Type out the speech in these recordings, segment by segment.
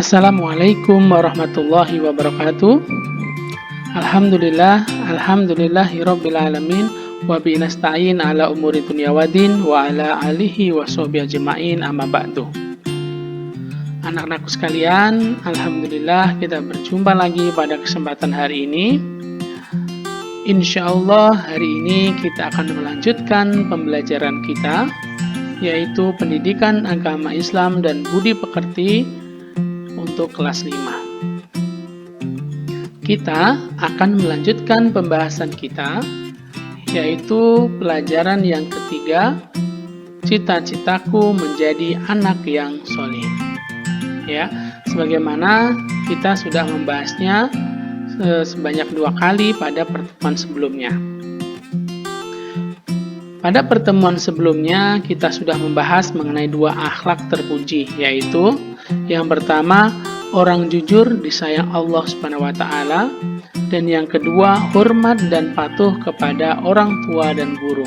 Assalamualaikum warahmatullahi wabarakatuh. Alhamdulillahirabbil alamin wa bihi nasta'in ala umuri dunya waddin wa ala alihi wa sahbihi ajma'in amma ba'du. Anak-anakku sekalian, alhamdulillah kita berjumpa lagi pada kesempatan hari ini. Insyaallah hari ini kita akan melanjutkan pembelajaran kita, yaitu pendidikan agama Islam dan budi pekerti untuk kelas 5. Kita akan melanjutkan pembahasan kita, yaitu pelajaran yang ketiga, cita-citaku menjadi anak yang soleh. Ya, sebagaimana kita sudah membahasnya sebanyak 2 kali pada pertemuan sebelumnya. Pada pertemuan sebelumnya kita sudah membahas mengenai 2 akhlak terpuji, yaitu yang pertama, orang jujur disayang Allah Subhanahu wa taala, dan yang kedua, hormat dan patuh kepada orang tua dan guru.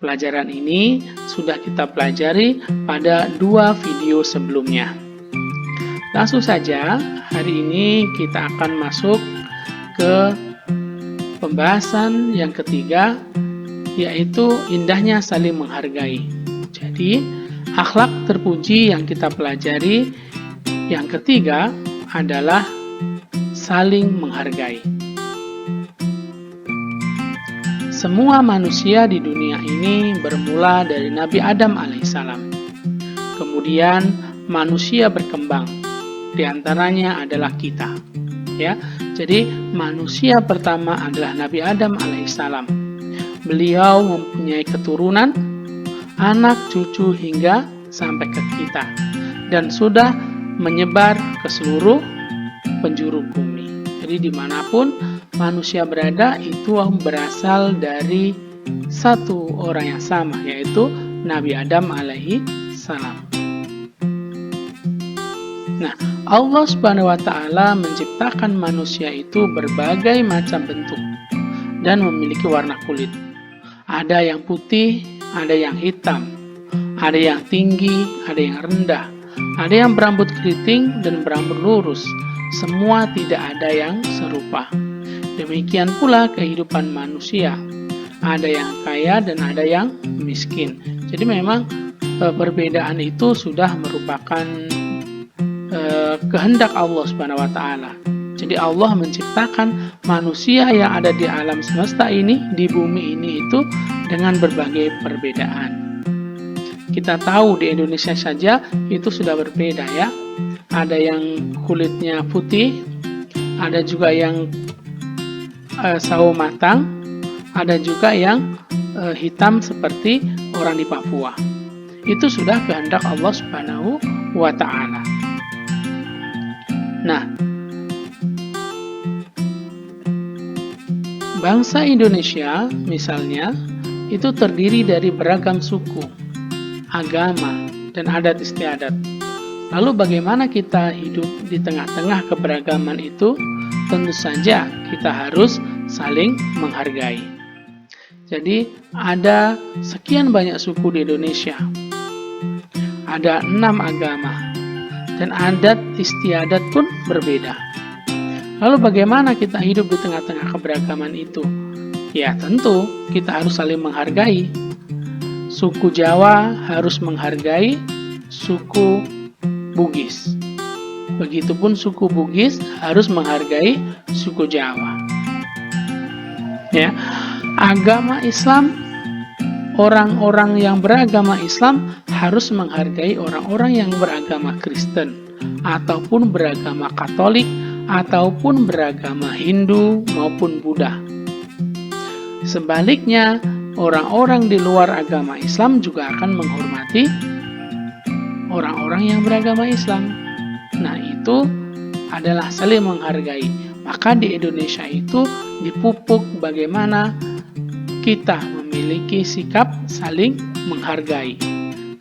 Pelajaran ini sudah kita pelajari pada 2 video sebelumnya. Langsung saja, hari ini kita akan masuk ke pembahasan yang ketiga, yaitu indahnya saling menghargai. Jadi, akhlak terpuji yang kita pelajari yang ketiga adalah saling menghargai. Semua manusia di dunia ini bermula dari Nabi Adam alaihissalam. Kemudian manusia berkembang. Di antaranya adalah kita. Ya, jadi manusia pertama adalah Nabi Adam alaihissalam. Beliau mempunyai keturunan, anak, cucu, hingga sampai ke kita, dan sudah menyebar ke seluruh penjuru bumi. Jadi dimanapun manusia berada, itu berasal dari satu orang yang sama, yaitu Nabi Adam alaihi salam. Nah, Allah Subhanahu wa taala menciptakan manusia itu berbagai macam bentuk dan memiliki warna kulit. Ada yang putih, ada yang hitam, ada yang tinggi, ada yang rendah, ada yang berambut keriting dan berambut lurus. Semua tidak ada yang serupa. Demikian pula kehidupan manusia. Ada yang kaya dan ada yang miskin. Jadi memang perbedaan itu sudah merupakan kehendak Allah Subhanahu wa taala. Jadi Allah menciptakan manusia yang ada di alam semesta ini, di bumi ini itu dengan berbagai perbedaan. Kita tahu di Indonesia saja itu sudah berbeda ya. Ada yang kulitnya putih, ada juga yang sawo matang, ada juga yang hitam seperti orang di Papua. Itu sudah kehendak Allah Subhanahu wa taala. Nah, bangsa Indonesia misalnya itu terdiri dari beragam suku, agama, dan adat istiadat. Lalu bagaimana kita hidup di tengah-tengah keberagaman itu? Tentu saja kita harus saling menghargai. Jadi ada sekian banyak suku di Indonesia, ada 6 agama, dan adat istiadat pun berbeda. Lalu bagaimana kita hidup di tengah-tengah keberagaman itu? Ya tentu kita harus saling menghargai. Suku Jawa harus menghargai suku Bugis. Begitupun suku Bugis harus menghargai suku Jawa. Ya, agama Islam, orang-orang yang beragama Islam harus menghargai orang-orang yang beragama Kristen, ataupun beragama Katolik, ataupun beragama Hindu maupun Buddha. Sebaliknya, orang-orang di luar agama Islam juga akan menghormati orang-orang yang beragama Islam. Nah, itu adalah saling menghargai. Maka di Indonesia itu dipupuk bagaimana kita memiliki sikap saling menghargai.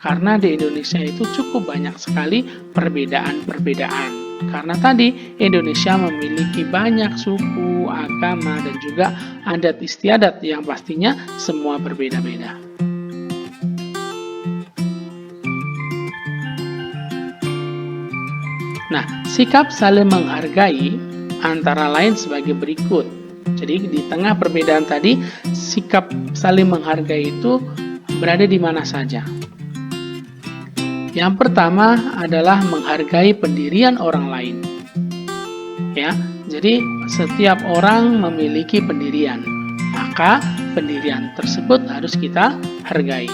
Karena di Indonesia itu cukup banyak sekali perbedaan-perbedaan. Karena tadi Indonesia memiliki banyak suku, agama, dan juga adat istiadat yang pastinya semua berbeda-beda. Nah, sikap saling menghargai antara lain sebagai berikut. Jadi di tengah perbedaan tadi, sikap saling menghargai itu berada di mana saja. Yang pertama adalah menghargai pendirian orang lain. Ya, jadi setiap orang memiliki pendirian, maka pendirian tersebut harus kita hargai.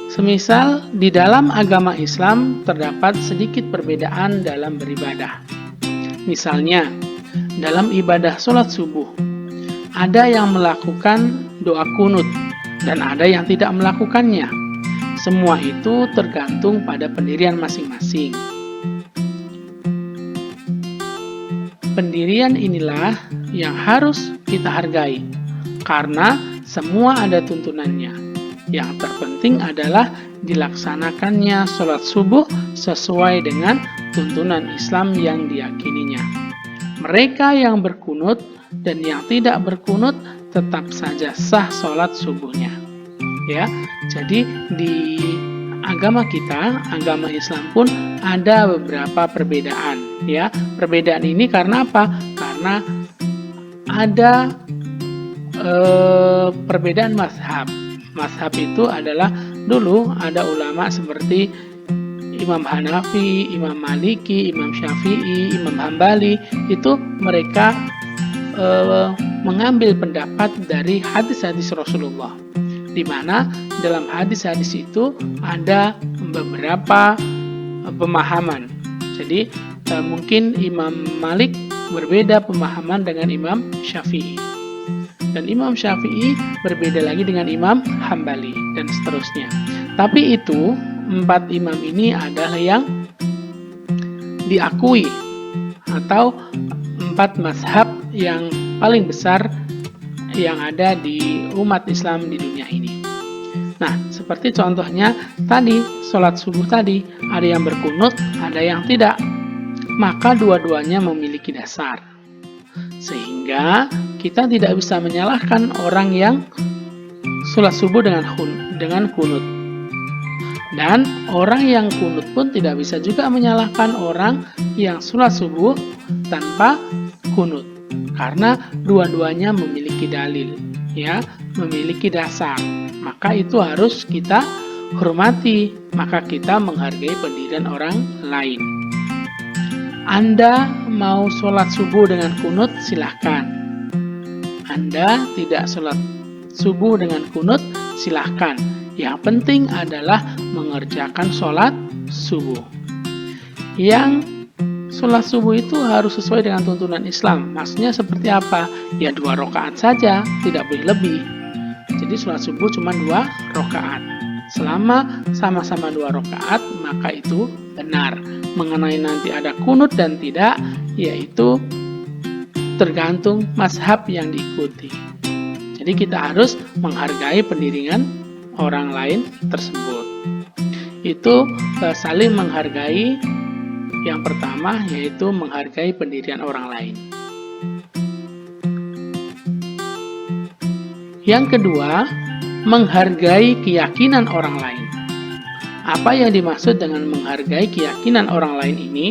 Semisal di dalam agama Islam terdapat sedikit perbedaan dalam beribadah. Misalnya, dalam ibadah sholat subuh, ada yang melakukan doa kunut dan ada yang tidak melakukannya. Semua itu tergantung pada pendirian masing-masing. Pendirian inilah yang harus kita hargai, karena semua ada tuntunannya. Yang terpenting adalah dilaksanakannya sholat subuh sesuai dengan tuntunan Islam yang diyakininya. Mereka yang berkunut dan yang tidak berkunut tetap saja sah sholat subuhnya. Ya, jadi di agama kita, agama Islam pun ada beberapa perbedaan. Ya, perbedaan ini karena apa? Karena ada perbedaan mazhab. Mazhab itu adalah dulu ada ulama seperti Imam Hanafi, Imam Maliki, Imam Syafi'i, Imam Hambali. Itu mereka mengambil pendapat dari hadis-hadis Rasulullah, di mana dalam hadis-hadis itu ada beberapa pemahaman. Jadi mungkin Imam Malik berbeda pemahaman dengan Imam Syafi'i, dan Imam Syafi'i berbeda lagi dengan Imam Hambali, dan seterusnya. Tapi itu 4 imam ini adalah yang diakui atau 4 mazhab yang paling besar yang ada di umat Islam di dunia ini. Nah, seperti contohnya tadi, sholat subuh tadi, ada yang berkunut, ada yang tidak. Maka dua-duanya memiliki dasar. Sehingga kita tidak bisa menyalahkan orang yang sholat subuh dengan kunut. Dan orang yang kunut pun tidak bisa juga menyalahkan orang yang sholat subuh tanpa kunut. Karena dua-duanya memiliki dalil, ya, memiliki dasar. Maka itu harus kita hormati, maka kita menghargai pendirian orang lain. Anda mau sholat subuh dengan kunut, silahkan. Anda tidak sholat subuh dengan kunut, silahkan. Yang penting adalah mengerjakan sholat subuh. Yang sholat subuh itu harus sesuai dengan tuntunan Islam. Maksudnya seperti apa? Ya 2 rakaat saja, tidak boleh lebih. Jadi sholat subuh cuma 2 rakaat. Selama sama-sama 2 rakaat, maka itu benar. Mengenai nanti ada kunut dan tidak, yaitu tergantung mazhab yang diikuti. Jadi kita harus menghargai pendirian orang lain tersebut. Itu saling menghargai. Yang pertama yaitu menghargai pendirian orang lain. Yang kedua, menghargai keyakinan orang lain. Apa yang dimaksud dengan menghargai keyakinan orang lain ini?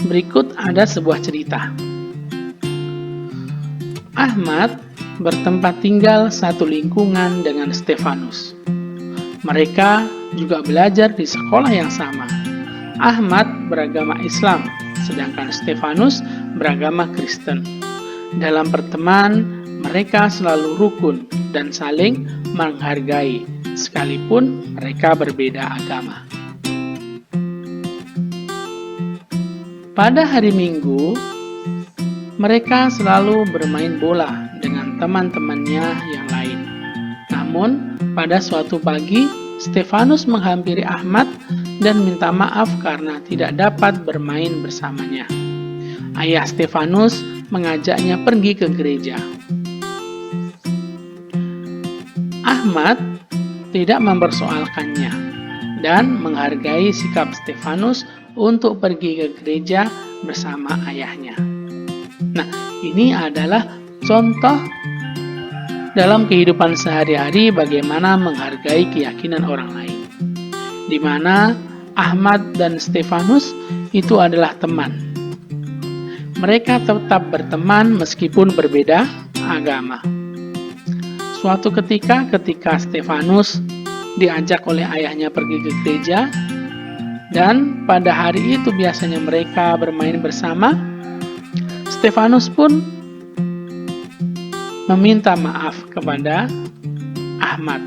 Berikut ada sebuah cerita. Ahmad bertempat tinggal satu lingkungan dengan Stefanus. Mereka juga belajar di sekolah yang sama. Ahmad beragama Islam, sedangkan Stefanus beragama Kristen. Dalam pertemuan, mereka selalu rukun dan saling menghargai, sekalipun mereka berbeda agama. Pada hari Minggu, mereka selalu bermain bola dengan teman-temannya yang lain. Namun, pada suatu pagi, Stefanus menghampiri Ahmad dan minta maaf karena tidak dapat bermain bersamanya. Ayah Stefanus mengajaknya pergi ke gereja. Ahmad tidak mempersoalkannya dan menghargai sikap Stefanus untuk pergi ke gereja bersama ayahnya. Nah, ini adalah contoh dalam kehidupan sehari-hari bagaimana menghargai keyakinan orang lain. di mana Ahmad dan Stefanus itu adalah teman. Mereka tetap berteman meskipun berbeda agama. Suatu ketika Stefanus diajak oleh ayahnya pergi ke gereja, dan pada hari itu biasanya mereka bermain bersama. Stefanus pun meminta maaf kepada Ahmad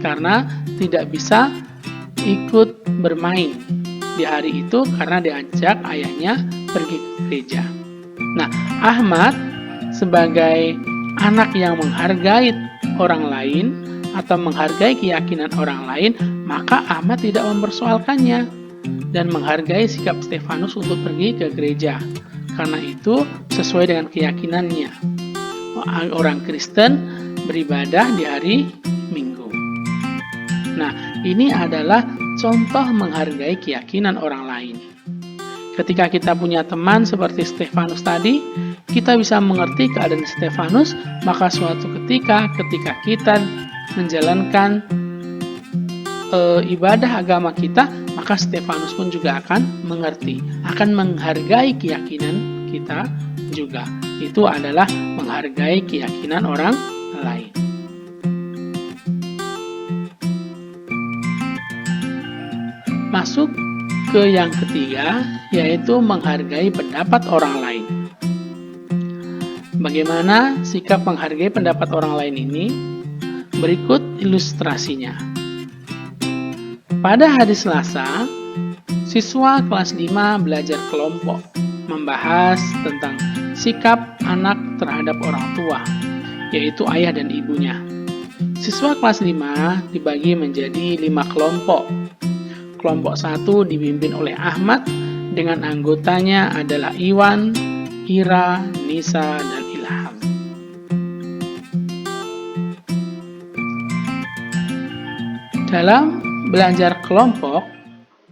karena tidak bisa ikut bermain di hari itu karena diajak ayahnya pergi ke gereja. Nah, Ahmad sebagai anak yang menghargai orang lain atau menghargai keyakinan orang lain, maka Ahmad tidak mempersoalkannya dan menghargai sikap Stefanus untuk pergi ke gereja. Karena itu sesuai dengan keyakinannya. Orang Kristen beribadah di hari Minggu. Nah, ini adalah contoh menghargai keyakinan orang lain. Ketika kita punya teman seperti Stefanus tadi, kita bisa mengerti keadaan Stefanus, maka suatu ketika kita menjalankan ibadah agama kita, maka Stefanus pun juga akan mengerti, akan menghargai keyakinan kita juga. Itu adalah menghargai keyakinan orang lain. Masuk ke yang ketiga, yaitu menghargai pendapat orang lain. Bagaimana sikap menghargai pendapat orang lain ini? Berikut ilustrasinya. Pada hari Selasa, siswa kelas 5 belajar kelompok membahas tentang sikap anak terhadap orang tua, yaitu ayah dan ibunya. Siswa kelas 5 dibagi menjadi 5 kelompok. Kelompok 1 dipimpin oleh Ahmad dengan anggotanya adalah Iwan, Ira, Nisa, dan Ilham. Dalam belajar kelompok,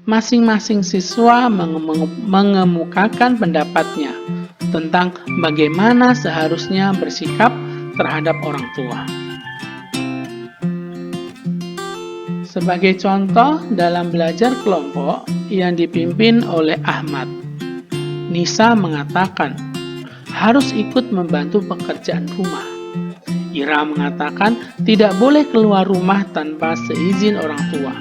masing-masing siswa mengemukakan pendapatnya tentang bagaimana seharusnya bersikap terhadap orang tua. Sebagai contoh, dalam belajar kelompok yang dipimpin oleh Ahmad, Nisa mengatakan harus ikut membantu pekerjaan rumah. Ira mengatakan tidak boleh keluar rumah tanpa seizin orang tua.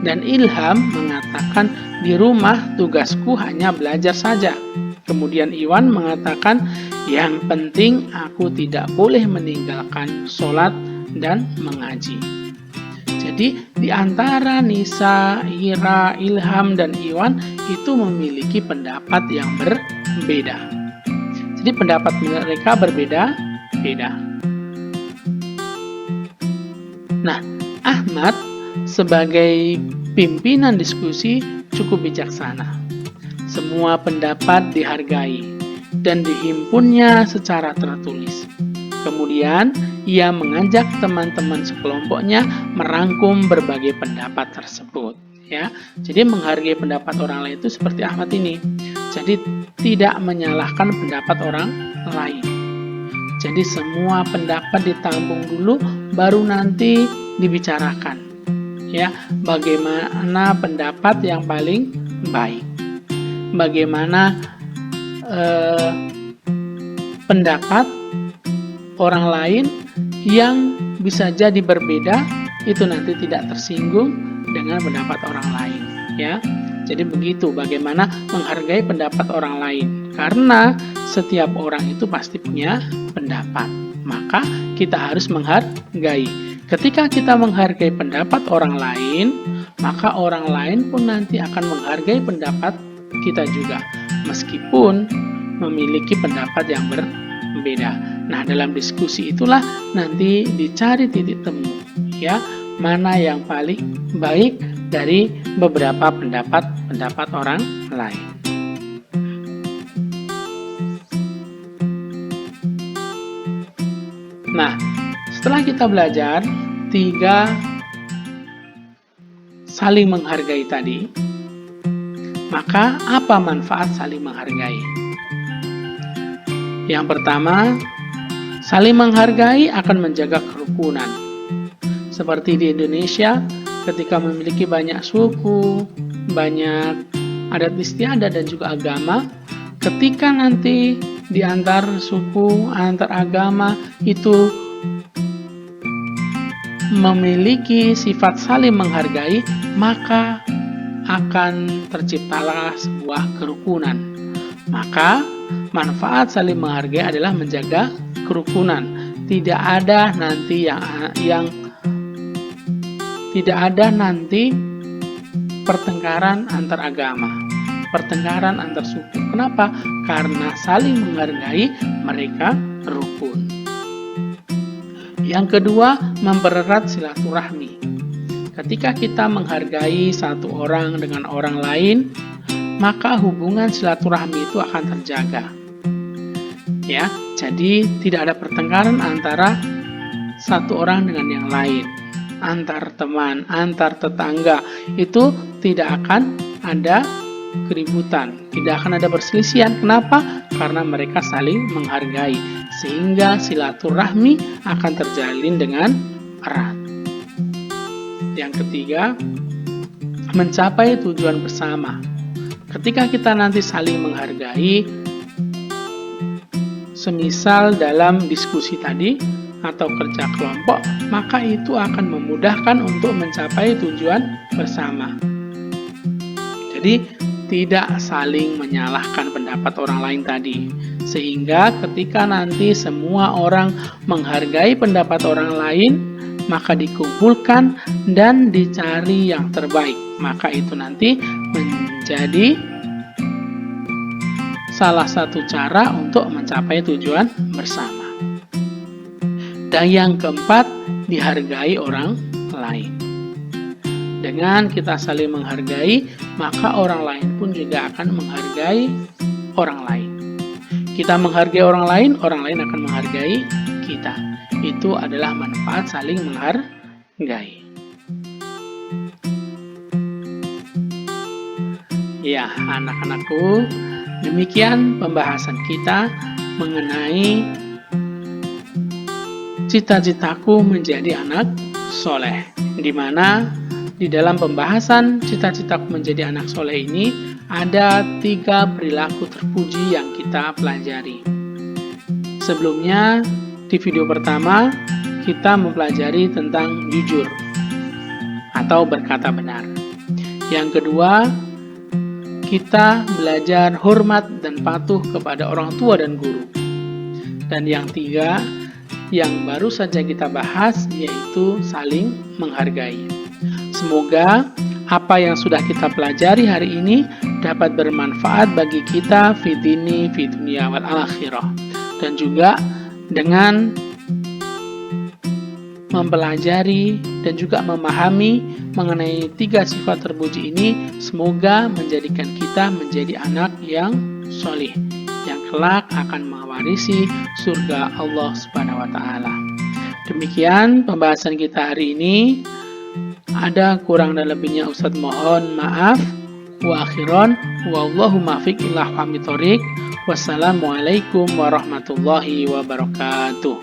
Dan Ilham mengatakan di rumah tugasku hanya belajar saja. Kemudian Iwan mengatakan yang penting aku tidak boleh meninggalkan sholat dan mengaji. Jadi di antara Nisa, Ira, Ilham, dan Iwan itu memiliki pendapat yang berbeda. Jadi pendapat mereka berbeda-beda. Nah, Ahmad sebagai pimpinan diskusi cukup bijaksana. Semua pendapat dihargai dan dihimpunnya secara tertulis. Kemudian, ia mengajak teman-teman sekelompoknya merangkum berbagai pendapat tersebut. Ya, jadi menghargai pendapat orang lain itu seperti Ahmad ini. Jadi tidak menyalahkan pendapat orang lain. Jadi semua pendapat ditampung dulu, baru nanti dibicarakan. Ya, bagaimana pendapat yang paling baik? Bagaimana pendapat orang lain yang bisa jadi berbeda itu nanti tidak tersinggung dengan pendapat orang lain, ya. Jadi begitu bagaimana menghargai pendapat orang lain, karena setiap orang itu pasti punya pendapat, maka kita harus menghargai. Ketika kita menghargai pendapat orang lain, maka orang lain pun nanti akan menghargai pendapat kita juga, meskipun memiliki pendapat yang berbeda. Nah, dalam diskusi itulah nanti dicari titik temu, ya, mana yang paling baik dari beberapa pendapat orang lain. Nah, setelah kita belajar 3 saling menghargai tadi, maka apa manfaat saling menghargai? Yang pertama, saling menghargai akan menjaga kerukunan. Seperti di Indonesia, ketika memiliki banyak suku, banyak adat istiadat dan juga agama, ketika nanti di antar suku, antar agama itu memiliki sifat saling menghargai, maka akan terciptalah sebuah kerukunan. Maka manfaat saling menghargai adalah menjaga kerukunan. Tidak ada nanti pertengkaran antar agama, pertengkaran antar suku. Kenapa? Karena saling menghargai, mereka rukun. Yang kedua, mempererat silaturahmi. Ketika kita menghargai satu orang dengan orang lain, maka hubungan silaturahmi itu akan terjaga. Ya, jadi tidak ada pertengkaran antara satu orang dengan yang lain. Antar teman, antar tetangga, itu tidak akan ada keributan, tidak akan ada perselisihan. Kenapa? Karena mereka saling menghargai, sehingga silaturahmi akan terjalin dengan erat. Yang ketiga, mencapai tujuan bersama. Ketika kita nanti saling menghargai, semisal dalam diskusi tadi atau kerja kelompok, maka itu akan memudahkan untuk mencapai tujuan bersama. Jadi tidak saling menyalahkan pendapat orang lain tadi, sehingga ketika nanti semua orang menghargai pendapat orang lain, maka dikumpulkan dan dicari yang terbaik. Maka itu nanti menjadi salah satu cara untuk mencapai tujuan bersama. Dan yang keempat, dihargai orang lain. Dengan kita saling menghargai, maka orang lain pun juga akan menghargai orang lain. Kita menghargai orang lain akan menghargai kita. Itu adalah manfaat saling menghargai. Ya, anak-anakku, demikian pembahasan kita mengenai cita-citaku menjadi anak soleh, di mana di dalam pembahasan cita-citaku menjadi anak soleh ini ada 3 perilaku terpuji yang kita pelajari. Sebelumnya, di video pertama kita mempelajari tentang jujur atau berkata benar. Yang kedua, kita belajar hormat dan patuh kepada orang tua dan guru. Dan yang tiga, yang baru saja kita bahas, yaitu saling menghargai. Semoga apa yang sudah kita pelajari hari ini dapat bermanfaat bagi kita fi dini, fi dunia wal akhirah. Dan juga dengan mempelajari dan juga memahami mengenai 3 sifat terpuji ini, semoga menjadikan kita menjadi anak yang solih, yang kelak akan mewarisi surga Allah Subhanahu wa Ta'ala. Demikian pembahasan kita hari ini. Ada kurang dan lebihnya Ustadz mohon maaf. Wa akhiran wallahu muwaffiq ila aqwamit thoriq. Wassalamualaikum warahmatullahi wabarakatuh.